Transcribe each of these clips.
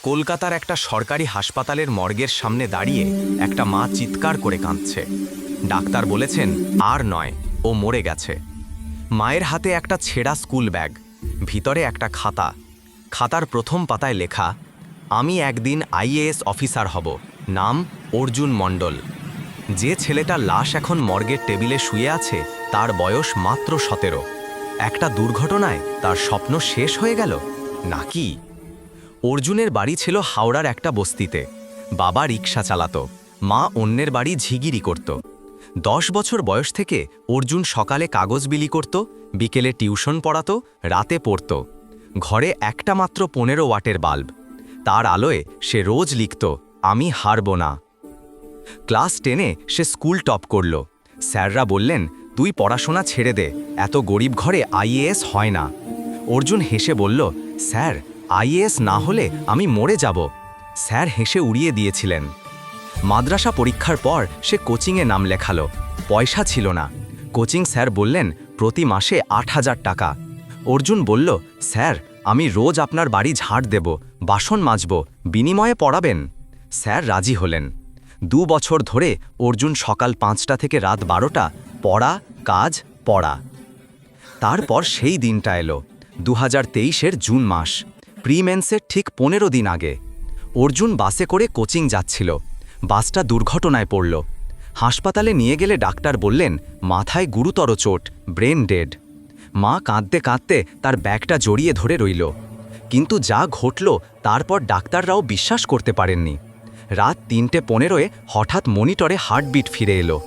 কলকাতার একটা সরকারি হাসপাতালের মর্গের সামনে দাঁড়িয়ে একটা মা চিৎকার করে কাঁদছে। ডাক্তার বলেছেন আর নয়, ও মরে গেছে। মায়ের হাতে একটা ছেঁড়া স্কুল ব্যাগ, ভিতরে একটা খাতা। খাতার প্রথম পাতায় লেখা, আমি একদিন আইএএস অফিসার হব, নাম অর্জুন মণ্ডল। যে ছেলেটার লাশ এখন মর্গের টেবিলে শুয়ে আছে তার বয়স মাত্র 17। একটা দুর্ঘটনায় তার স্বপ্ন শেষ হয়ে গেল নাকি? অর্জুনের বাড়ি ছিল হাওড়ার একটা বস্তিতে। বাবা রিকশা চালাতো, মা অন্যের বাড়ি ঝিগিরি করত। 10 বছর বয়স থেকে অর্জুন সকালে কাগজ বিলি করত, বিকেলে টিউশন পড়াতো, রাতে পড়ত। ঘরে একটা মাত্র 15 ওয়াটের বাল্ব, তার আলোয় সে রোজ লিখত, আমি হারব না। ক্লাস 10-এ সে স্কুল টপ করল। স্যাররা বললেন, তুই পড়াশোনা ছেড়ে দে, এত গরিব ঘরে আইএএস হয় না। অর্জুন হেসে বলল, স্যার, আইএএস না হলে আমি মরে যাব। স্যার হেসে উড়িয়ে দিয়েছিলেন। মাদ্রাসা পরীক্ষার পর সে কোচিংয়ে নাম লেখালো। পয়সা ছিল না। কোচিং স্যার বললেন প্রতি মাসে 8,000 টাকা। অর্জুন বলল, স্যার, আমি রোজ আপনার বাড়ি ঝাড় দেব, বাসন মাজব, বিনিময়ে পড়াবেন। স্যার রাজি হলেন। 2 বছর ধরে অর্জুন সকাল 5টা থেকে রাত 12টা পড়া, কাজ, পড়া। তারপর সেই দিনটা এলো 2023-এর জুন মাস, প্রিমেন্সের ঠিক 15 দিন আগে। অর্জুন বাসে করে কোচিং যাচ্ছিল। বাসটা দুর্ঘটনায় পড়ল। হাসপাতালে নিয়ে গেলে ডাক্তার বললেন মাথায় গুরুতর চোট, ব্রেন ডেড। মা কাঁদতে কাঁদতে তার ব্যাগটা জড়িয়ে ধরে রইল। কিন্তু যা ঘটল তারপর ডাক্তাররাও বিশ্বাস করতে পারেননি। রাত 3:15-এ হঠাৎ মনিটরে হার্টবিট ফিরে এলো।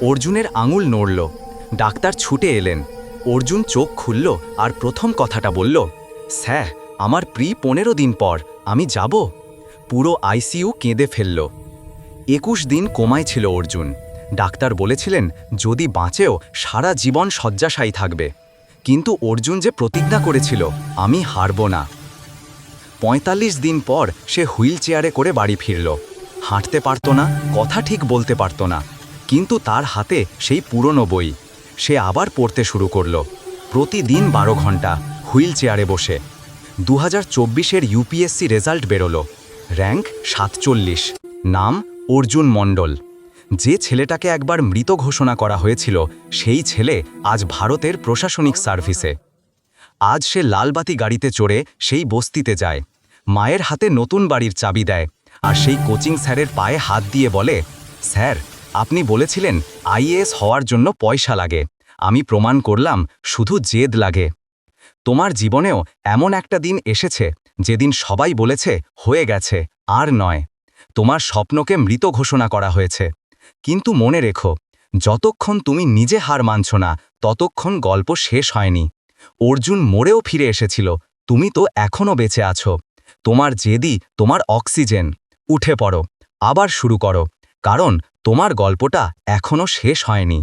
অর্জুনের আঙুল নড়ল। ডাক্তার ছুটে এলেন। অর্জুন চোখ খুলল আর প্রথম কথাটা বলল, স্যার, আমার 15 দিন পর আমি যাব। পুরো আইসিইউ কেঁদে ফেলল। 21 দিন কোমায় ছিল অর্জুন। ডাক্তার বলেছিলেন যদি বাঁচেও সারা জীবন শয্যাশায়ী থাকবে। কিন্তু অর্জুন যে প্রতিজ্ঞা করেছিল, আমি হারব না। 45 দিন পর সে হুইল চেয়ারে করে বাড়ি ফিরল। হাঁটতে পারত না, কথা ঠিক বলতে পারত না, কিন্তু তার হাতে সেই পুরনো বই। সে আবার পড়তে শুরু করল, প্রতিদিন 12 ঘন্টা হুইল চেয়ারে বসে। 2024-এর ইউপিএসসি রেজাল্ট বেরোলো। র্যাঙ্ক 47, নাম অর্জুন মণ্ডল। যে ছেলেটাকে একবার মৃত ঘোষণা করা হয়েছিল সেই ছেলে আজ ভারতের প্রশাসনিক সার্ভিসে। আজ সে লালবাতি গাড়িতে চড়ে সেই বস্তিতে যায়, মায়ের হাতে নতুন বাড়ির চাবি দেয়, আর সেই কোচিং স্যারের পায়ে হাত দিয়ে বলে, স্যার, আপনি বলেছিলেন আইএএস হওয়ার জন্য পয়সা লাগে, আমি প্রমাণ করলাম শুধু জেদ লাগে। তোমার জীবনেও এমন একটা দিন এসেছে যেদিন সবাই বলেছে হয়ে গেছে, আর নয়। তোমার স্বপ্নকে মৃত ঘোষণা করা হয়েছে। কিন্তু মনে রেখো, যতক্ষণ তুমি নিজে হার মানছ না ততক্ষণ গল্প শেষ হয়নি। অর্জুন মরেও ফিরে এসেছিল, তুমি তো এখনও বেঁচে আছো। তোমার জেদই তোমার অক্সিজেন। উঠে পড়ো, আবার শুরু করো, কারণ তোমার গল্পটা এখনও শেষ হয়নি।